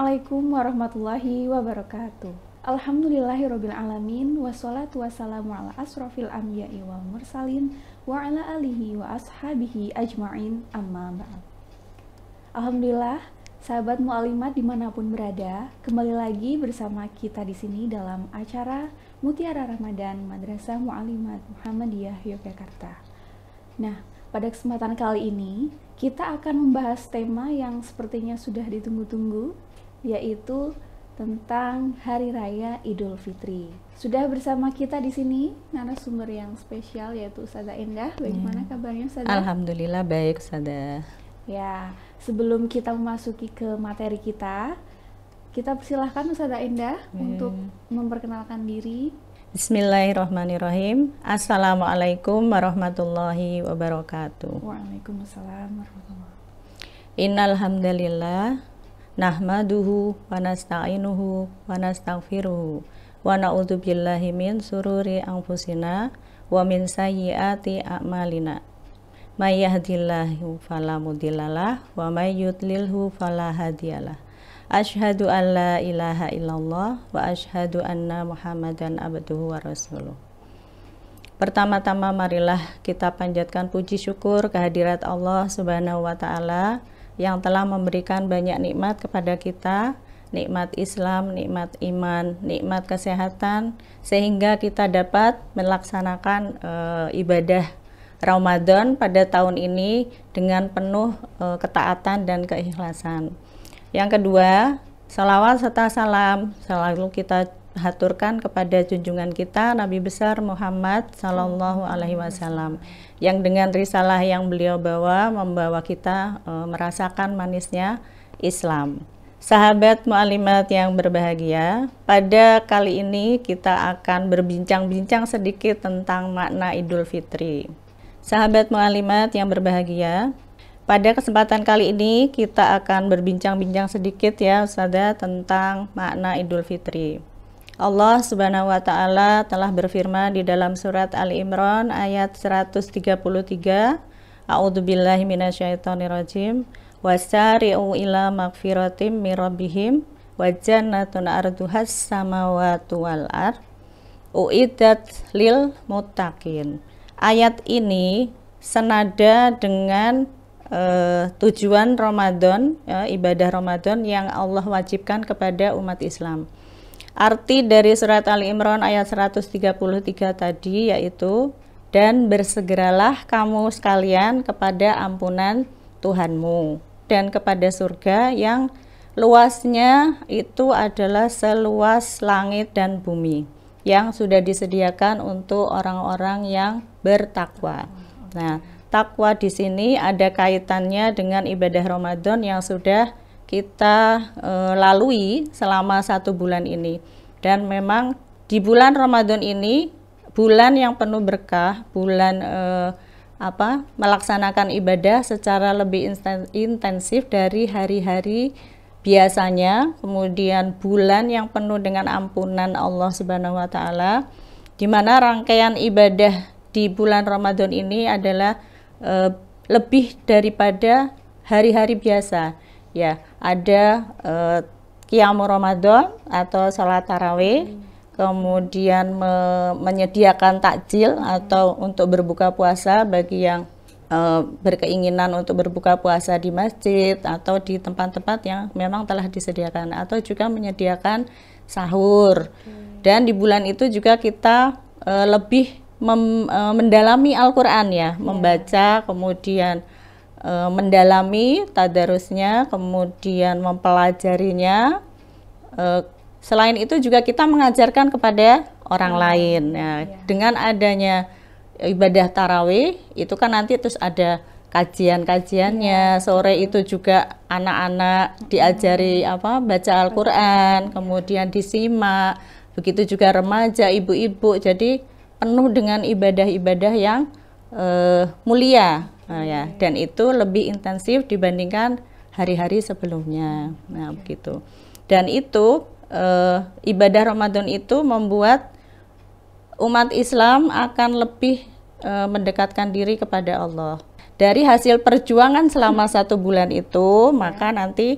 Assalamualaikum warahmatullahi wabarakatuh. Alhamdulillahirabbil alamin wassalatu wassalamu ala asrofil anbiya'i wal mursalin wa ala alihi wa ashabihi ajma'in amma ba'd. Alhamdulillah, sahabat mu'alimat dimanapun berada, kembali lagi bersama kita di sini dalam acara Mutiara Ramadan Madrasah Mu'alimat Muhammadiyah Yogyakarta. Nah, pada kesempatan kali ini kita akan membahas tema yang sepertinya sudah ditunggu-tunggu, yaitu tentang Hari Raya Idul Fitri. Sudah bersama kita di sini narasumber yang spesial, yaitu Ustazah Endah. Bagaimana kabarnya, Ustazah? Alhamdulillah baik, Ustazah. Ya, sebelum kita memasuki ke materi kita persilahkan Ustazah Endah untuk memperkenalkan diri. Bismillahirrahmanirrahim. Assalamualaikum warahmatullahi wabarakatuh. Waalaikumsalam warahmatullahi wabarakatuh. Innal hamdalillah nahmaduhu wa nasta'inuhu wa nastaghfiruhu wa na'udzu billahi min sururi anfusina wa min sayyiati a'malina. May yahdihillahu fala mudhillalah wa may yudlilhu fala hadiyalah. Asyhadu an la ilaha illallah wa asyhadu anna Muhammadan abduhu wa rasuluh. Pertama-tama marilah kita panjatkan puji syukur kehadirat Allah Subhanahu wa taala yang telah memberikan banyak nikmat kepada kita, nikmat Islam, nikmat iman, nikmat kesehatan, sehingga kita dapat melaksanakan ibadah Ramadan pada tahun ini dengan penuh ketaatan dan keikhlasan. Yang kedua, salawat serta salam selalu kita haturkan kepada junjungan kita Nabi besar Muhammad Sallallahu Alaihi Wasallam, yang dengan risalah yang beliau bawa membawa kita merasakan manisnya Islam. Sahabat mu'alimat yang berbahagia, pada kali ini kita akan berbincang-bincang sedikit tentang makna Idul Fitri. Sahabat mu'alimat yang berbahagia, pada kesempatan kali ini kita akan berbincang-bincang sedikit ya Ustazah tentang makna Idul Fitri. Allah Subhanahu wa taala telah berfirman di dalam surat Ali Imran ayat 133, A'udzubillahi minasyaitonirrajim, wasari'u ila magfiratim mir rabbihim wa jannatun arduhas samawati wal ard uiddat lil muttaqin. Ayat ini senada dengan tujuan Ramadan, ibadah Ramadan yang Allah wajibkan kepada umat Islam. Arti dari surat Ali Imran ayat 133 tadi yaitu, dan bersegeralah kamu sekalian kepada ampunan Tuhanmu dan kepada surga yang luasnya itu adalah seluas langit dan bumi, yang sudah disediakan untuk orang-orang yang bertakwa. Nah, takwa di sini ada kaitannya dengan ibadah Ramadan yang sudah kita lalui selama 1 bulan ini. Dan memang di bulan Ramadan ini bulan yang penuh berkah, bulan melaksanakan ibadah secara lebih intensif dari hari-hari biasanya. Kemudian bulan yang penuh dengan ampunan Allah Subhanahu wa taala, di mana rangkaian ibadah di bulan Ramadan ini adalah lebih daripada hari-hari biasa ya. Ada qiyamul Ramadan atau salat tarawih, kemudian menyediakan takjil atau untuk berbuka puasa bagi yang berkeinginan untuk berbuka puasa di masjid atau di tempat-tempat yang memang telah disediakan, atau juga menyediakan sahur. Dan di bulan itu juga kita lebih mendalami Al-Quran ya, membaca, kemudian mendalami tadarusnya, kemudian mempelajarinya. Selain itu juga kita mengajarkan kepada orang lain ya. Dengan adanya ibadah tarawih itu kan nanti terus ada kajian-kajiannya. Sore itu juga anak-anak diajari baca Al-Quran, kemudian disimak. Begitu juga remaja, ibu-ibu. Jadi penuh dengan ibadah-ibadah yang mulia ya, dan itu lebih intensif dibandingkan hari-hari sebelumnya. Nah, begitu. Dan itu ibadah Ramadan itu membuat umat Islam akan lebih mendekatkan diri kepada Allah. dari hasil perjuangan selama 1 bulan itu, maka nanti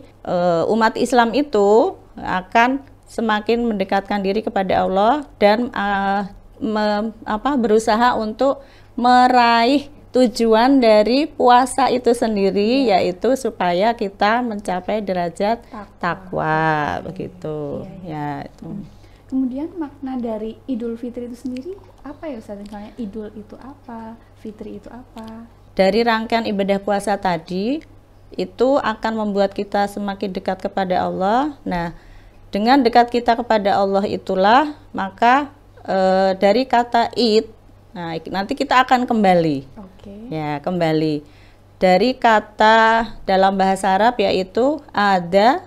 umat Islam itu akan semakin mendekatkan diri kepada Allah dan berusaha untuk meraih tujuan dari puasa itu sendiri, yaitu supaya kita mencapai derajat takwa, begitu. Ya, itu. Kemudian makna dari Idul Fitri itu sendiri apa ya Ustaz? Misalnya Idul itu apa, Fitri itu apa? Dari rangkaian ibadah puasa tadi itu akan membuat kita semakin dekat kepada Allah. Nah, dengan dekat kita kepada Allah itulah maka dari kata id, nah nanti kita akan kembali. Ya, kembali dari kata dalam bahasa Arab yaitu ada,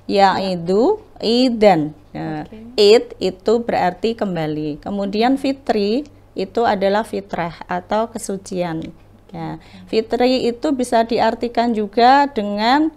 yaidu, idan. Nah, id itu berarti kembali. Kemudian fitri itu adalah fitrah atau kesucian. Ya, fitri itu bisa diartikan juga dengan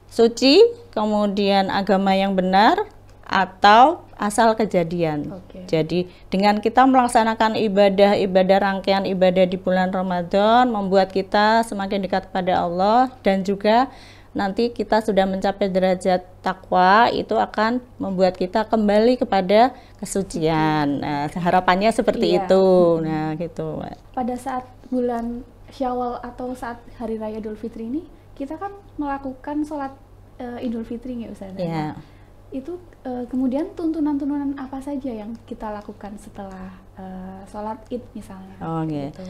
suci, kemudian agama yang benar, atau asal kejadian. Jadi dengan kita melaksanakan ibadah rangkaian ibadah di bulan Ramadan membuat kita semakin dekat kepada Allah, dan juga nanti kita sudah mencapai derajat takwa, itu akan membuat kita kembali kepada kesucian. Nah, harapannya seperti itu. Nah, gitu. Pada saat bulan Syawal atau saat hari raya Idul Fitri ini, kita kan melakukan sholat Idul Fitri ya Ustaz. Ya. Itu kemudian tuntunan-tuntunan apa saja yang kita lakukan setelah sholat Id misalnya? Gitu.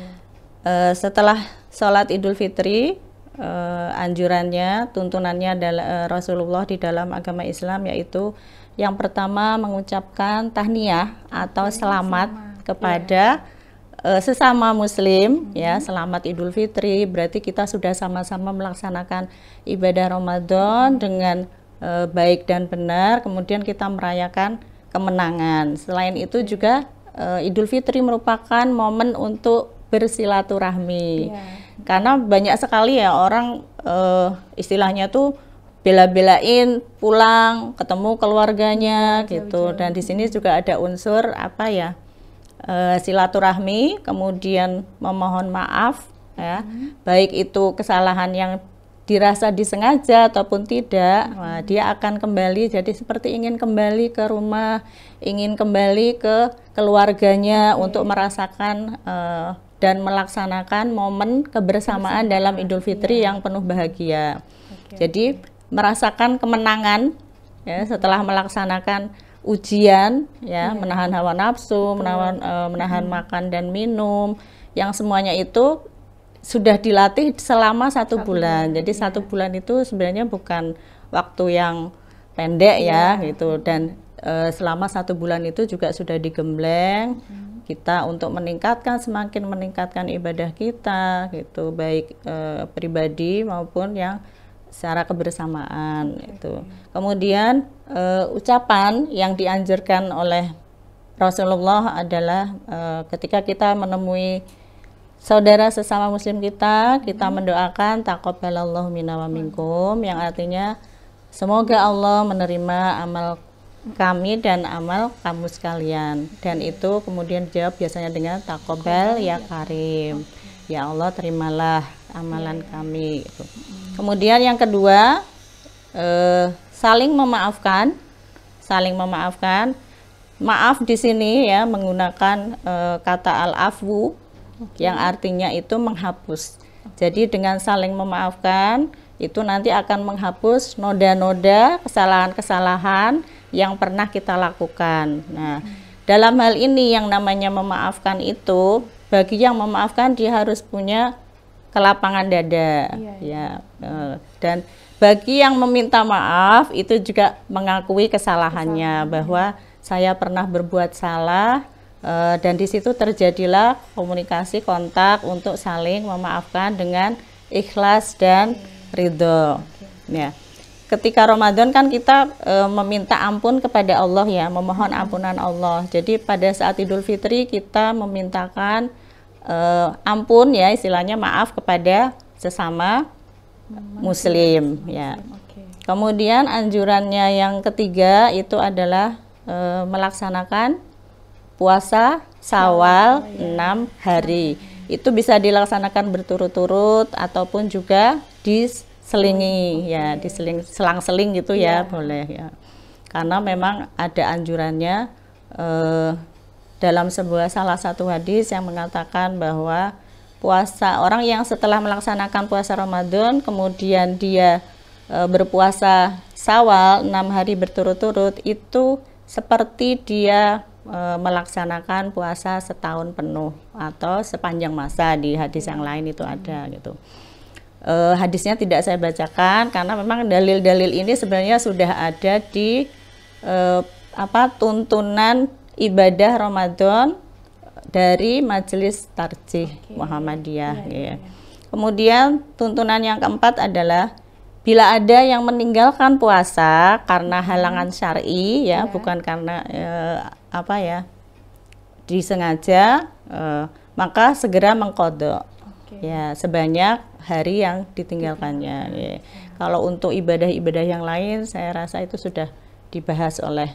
Setelah sholat Idul Fitri, anjurannya, tuntunannya adalah Rasulullah di dalam agama Islam, yaitu yang pertama mengucapkan tahniyah atau selamat kepada sesama muslim, ya, selamat Idul Fitri. Berarti kita sudah sama-sama melaksanakan ibadah Ramadan dengan baik dan benar, kemudian kita merayakan kemenangan. Selain itu juga Idul Fitri merupakan momen untuk bersilaturahmi. Karena banyak sekali ya orang istilahnya tuh bela-belain pulang ketemu keluarganya gitu. Dan di sini juga ada unsur apa ya, silaturahmi, kemudian memohon maaf ya, baik itu kesalahan yang dirasa disengaja ataupun tidak. Nah, dia akan kembali, jadi seperti ingin kembali ke rumah, ingin kembali ke keluarganya untuk merasakan dan melaksanakan momen kebersamaan dalam Idul Fitri yang penuh bahagia. Jadi merasakan kemenangan ya setelah melaksanakan ujian ya, menahan hawa nafsu, menahan makan dan minum, yang semuanya itu sudah dilatih selama 1 bulan. Jadi 1 bulan itu sebenarnya bukan waktu yang pendek ya gitu, dan selama 1 bulan itu juga sudah digembleng kita untuk semakin meningkatkan ibadah kita gitu, baik pribadi maupun yang secara kebersamaan itu. Kemudian ucapan yang dianjurkan oleh Rasulullah adalah ketika kita menemui saudara sesama muslim kita mendoakan taqabbalallahu minna wa minkum, yang artinya semoga Allah menerima amal kami dan amal kamu sekalian. Dan itu kemudian dijawab biasanya dengan taqabbal ya karim, ya Allah terimalah amalan kami gitu. Kemudian yang kedua, saling memaafkan. Maaf di sini ya menggunakan kata al-afwu, yang artinya itu menghapus. Jadi dengan saling memaafkan itu nanti akan menghapus noda-noda kesalahan-kesalahan yang pernah kita lakukan. Nah, dalam hal ini yang namanya memaafkan itu, bagi yang memaafkan dia harus punya kelapangan dada, dan bagi yang meminta maaf itu juga mengakui kesalahannya, bahwa saya pernah berbuat salah, dan di situ terjadilah komunikasi kontak untuk saling memaafkan dengan ikhlas dan ridho. Ya. Ketika Ramadan kan kita meminta ampun kepada Allah ya, memohon ampunan Allah. Jadi pada saat Idul Fitri kita memintakan ampun ya, istilahnya maaf kepada sesama muslim ya. Kemudian anjurannya yang ketiga itu adalah melaksanakan puasa Syawal 6 hari. Itu bisa dilaksanakan berturut-turut ataupun juga diselingi ya, selang-seling gitu ya, boleh ya. Karena memang ada anjurannya dalam salah satu hadis yang mengatakan bahwa puasa orang yang setelah melaksanakan puasa Ramadan kemudian dia berpuasa Syawal 6 hari berturut-turut, itu seperti dia melaksanakan puasa setahun penuh atau sepanjang masa. Di hadis yang lain itu ada gitu. Hadisnya tidak saya bacakan karena memang dalil-dalil ini sebenarnya sudah ada di tuntunan ibadah Ramadan dari Majelis Tarjih Muhammadiyah ya. Kemudian tuntunan yang keempat adalah bila ada yang meninggalkan puasa karena halangan syar'i ya, bukan karena disengaja, maka segera mengqadha ya sebanyak hari yang ditinggalkannya ya. Kalau untuk ibadah-ibadah yang lain saya rasa itu sudah dibahas oleh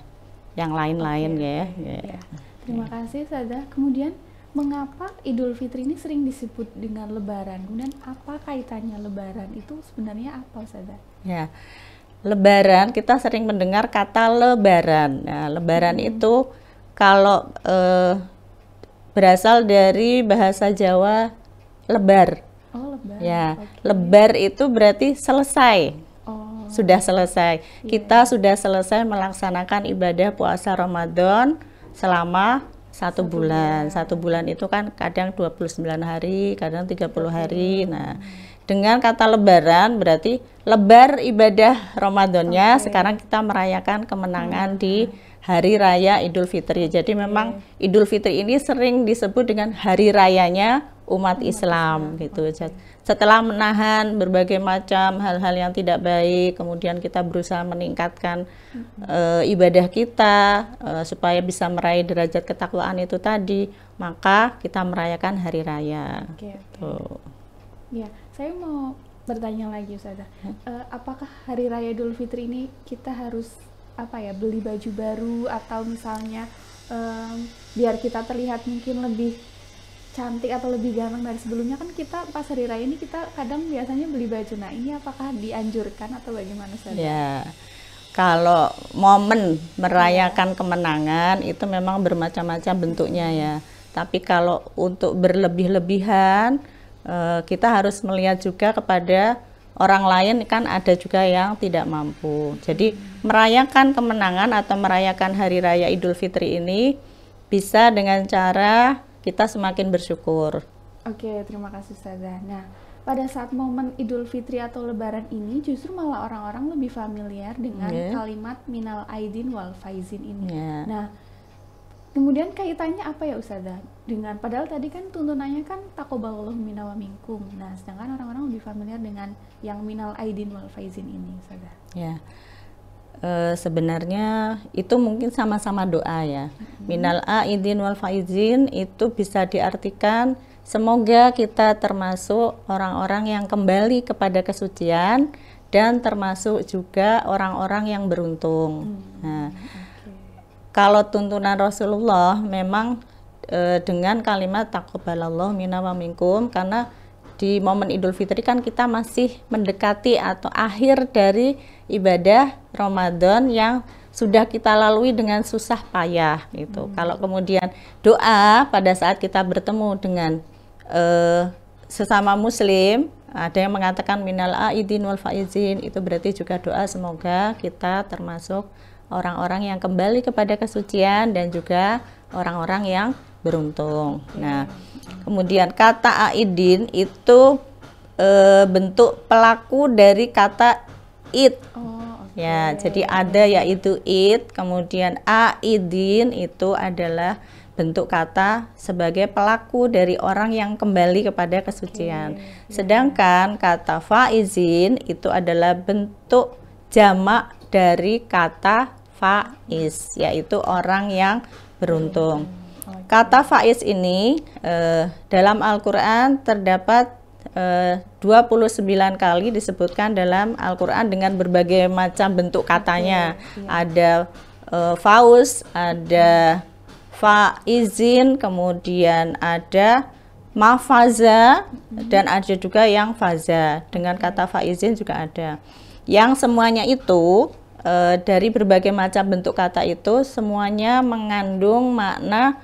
yang lain-lain ya. Terima kasih Ustazah. Kemudian mengapa Idul Fitri ini sering disebut dengan Lebaran? Kemudian apa kaitannya Lebaran itu sebenarnya apa, Ustazah? Ya, Lebaran kita sering mendengar kata Lebaran. Nah, Lebaran itu kalau berasal dari bahasa Jawa lebar. Oh, lebar. Ya, lebar itu berarti selesai. Sudah selesai. Kita sudah selesai melaksanakan ibadah puasa Ramadan selama satu bulan. Satu bulan itu kan kadang 29 hari, kadang 30 hari. Nah, dengan kata lebaran berarti lebar ibadah Ramadannya. Sekarang kita merayakan kemenangan di hari raya Idul Fitri. Jadi memang Idul Fitri ini sering disebut dengan hari rayanya umat Islam gitu. Setelah menahan berbagai macam hal-hal yang tidak baik, kemudian kita berusaha meningkatkan ibadah kita supaya bisa meraih derajat ketakwaan itu tadi, maka kita merayakan hari raya. Ya, saya mau bertanya lagi, Ustazah. Apakah hari raya Idul Fitri ini kita harus beli baju baru atau misalnya biar kita terlihat mungkin lebih cantik atau lebih ganteng dari sebelumnya? Kan kita pas hari raya ini kita kadang biasanya beli baju. Nah, ini apakah dianjurkan atau bagaimana, Ustazah? Ya, kalau momen merayakan kemenangan itu memang bermacam-macam bentuknya ya. Tapi kalau untuk berlebih-lebihan, kita harus melihat juga kepada orang lain, kan ada juga yang tidak mampu. Jadi merayakan kemenangan atau merayakan hari raya Idul Fitri ini bisa dengan cara kita semakin bersyukur. Terima kasih Ustazah. Nah, pada saat momen Idul Fitri atau Lebaran ini justru malah orang-orang lebih familiar dengan kalimat minal aidin wal faizin ini. Nah, kemudian kaitannya apa ya Ustazah? Dengan padahal tadi kan tuntunannya kan taqabbalallahu minna wa minkum. Nah, sedangkan orang-orang lebih familiar dengan yang minal aidin wal faizin ini, Ustazah. Ya. Sebenarnya itu mungkin sama-sama doa ya. Minal aidin wal faizin itu bisa diartikan semoga kita termasuk orang-orang yang kembali kepada kesucian dan termasuk juga orang-orang yang beruntung. Nah, kalau tuntunan Rasulullah memang dengan kalimat taqabbalallahu minna wa minkum, karena di momen Idul Fitri kan kita masih mendekati atau akhir dari ibadah Ramadan yang sudah kita lalui dengan susah payah gitu. Kalau kemudian doa pada saat kita bertemu dengan sesama muslim, ada yang mengatakan minal aidin wal faizin, itu berarti juga doa semoga kita termasuk orang-orang yang kembali kepada kesucian dan juga orang-orang yang beruntung. Nah, kemudian kata aidin itu bentuk pelaku dari kata id. Ya, jadi ada yaitu id, kemudian aidin itu adalah bentuk kata sebagai pelaku dari orang yang kembali kepada kesucian. Sedangkan kata faizin itu adalah bentuk jamak dari kata faiz, yaitu orang yang beruntung. Kata faiz ini dalam Al-Quran terdapat 29 kali disebutkan dalam Al-Quran dengan berbagai macam bentuk katanya. Ada fauz, ada faizin, kemudian ada mafaza, dan ada juga yang faza. Dengan kata faizin juga ada. Yang semuanya itu dari berbagai macam bentuk kata itu semuanya mengandung makna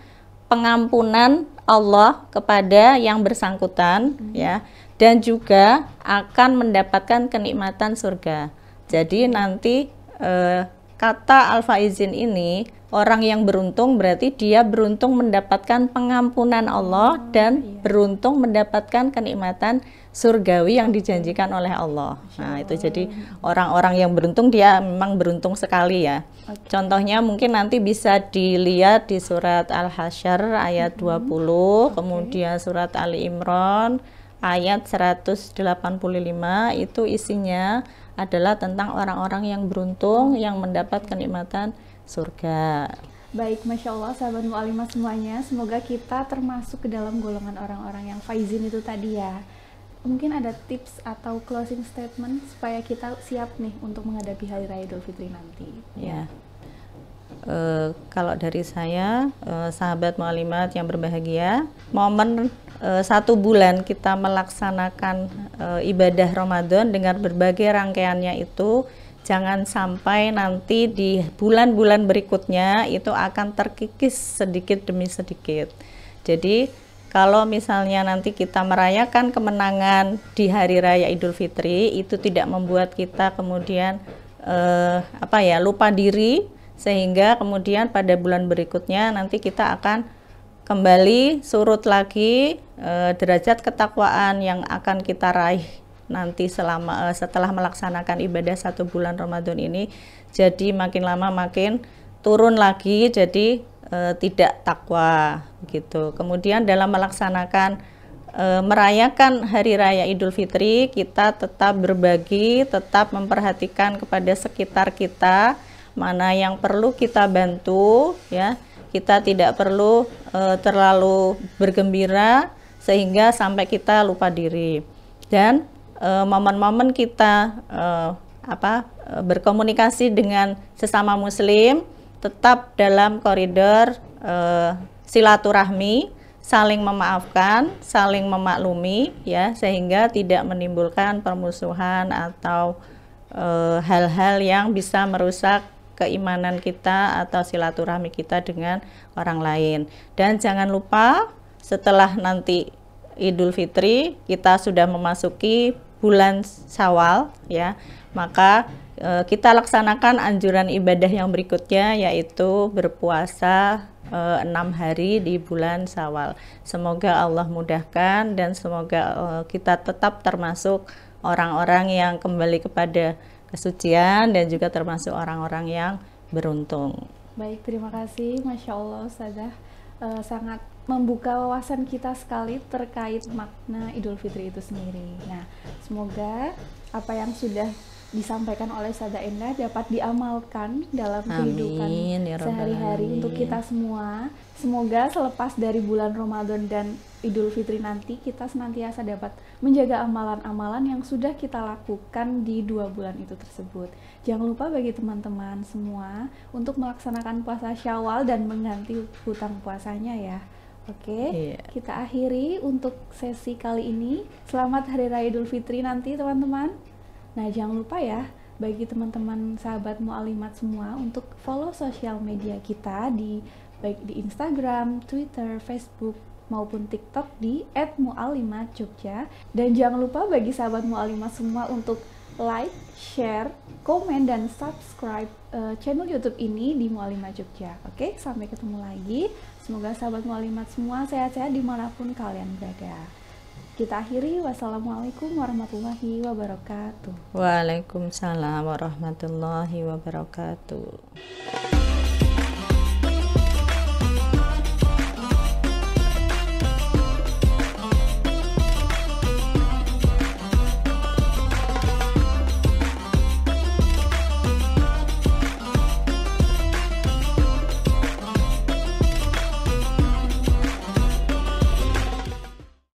pengampunan Allah kepada yang bersangkutan, ya, dan juga akan mendapatkan kenikmatan surga. Jadi nanti kata al-faizin ini, orang yang beruntung berarti dia beruntung mendapatkan pengampunan Allah dan beruntung mendapatkan kenikmatan surgawi yang dijanjikan oleh Allah. Nah, itu jadi orang-orang yang beruntung dia memang beruntung sekali ya. Contohnya mungkin nanti bisa dilihat di surat Al-Hasyr ayat 20, kemudian surat Ali Imran ayat 185, itu isinya adalah tentang orang-orang yang beruntung yang mendapat kenikmatan surga. Baik, Masya Allah sahabat Mu'alimah semuanya, semoga kita termasuk ke dalam golongan orang-orang yang faizin itu tadi ya. Mungkin ada tips atau closing statement supaya kita siap nih untuk menghadapi Hari Raya Idul Fitri nanti. Ya, kalau dari saya, sahabat Mu'alimat yang berbahagia, momen 1 bulan kita melaksanakan ibadah Ramadan dengan berbagai rangkaiannya itu, jangan sampai nanti di bulan-bulan berikutnya itu akan terkikis sedikit demi sedikit. Jadi kalau misalnya nanti kita merayakan kemenangan di Hari Raya Idul Fitri, itu tidak membuat kita kemudian lupa diri, sehingga kemudian pada bulan berikutnya nanti kita akan kembali surut lagi derajat ketakwaan yang akan kita raih nanti setelah melaksanakan ibadah 1 bulan Ramadan ini. Jadi makin lama makin turun lagi, jadi tidak takwa gitu. Kemudian dalam melaksanakan merayakan Hari Raya Idul Fitri, kita tetap berbagi, tetap memperhatikan kepada sekitar kita, mana yang perlu kita bantu ya. Kita tidak perlu terlalu bergembira sehingga sampai kita lupa diri. Dan momen-momen kita berkomunikasi dengan sesama muslim tetap dalam koridor silaturahmi, saling memaafkan, saling memaklumi ya, sehingga tidak menimbulkan permusuhan atau hal-hal yang bisa merusak keimanan kita atau silaturahmi kita dengan orang lain. Dan jangan lupa setelah nanti Idul Fitri kita sudah memasuki bulan Syawal ya, maka kita laksanakan anjuran ibadah yang berikutnya, yaitu berpuasa 6 hari di bulan Syawal. Semoga Allah mudahkan dan semoga kita tetap termasuk orang-orang yang kembali kepada kesucian dan juga termasuk orang-orang yang beruntung. Baik, terima kasih, Masya Allah Ustazah, sangat membuka wawasan kita sekali terkait makna Idul Fitri itu sendiri. Nah, semoga apa yang sudah disampaikan oleh Ustazah Endah dapat diamalkan dalam kehidupan sehari-hari untuk kita semua. Semoga selepas dari bulan Ramadan dan Idul Fitri nanti kita senantiasa dapat menjaga amalan-amalan yang sudah kita lakukan di 2 bulan itu tersebut. Jangan lupa bagi teman-teman semua untuk melaksanakan puasa Syawal dan mengganti hutang puasanya ya. Oke, kita akhiri untuk sesi kali ini. Selamat Hari Raya Idul Fitri nanti teman-teman. Nah, jangan lupa ya bagi teman-teman sahabat Mu'alimat semua untuk follow sosial media kita baik di Instagram, Twitter, Facebook maupun TikTok di @mu'alimatjogja. Dan jangan lupa bagi sahabat Mu'alimat semua untuk like, share, komen, dan subscribe channel YouTube ini di Mu'alimat Jogja. Oke, sampai ketemu lagi. Semoga sahabat Mu'alimat semua sehat-sehat dimanapun kalian berada. Kita akhiri, wassalamualaikum warahmatullahi wabarakatuh. Waalaikumsalam warahmatullahi wabarakatuh.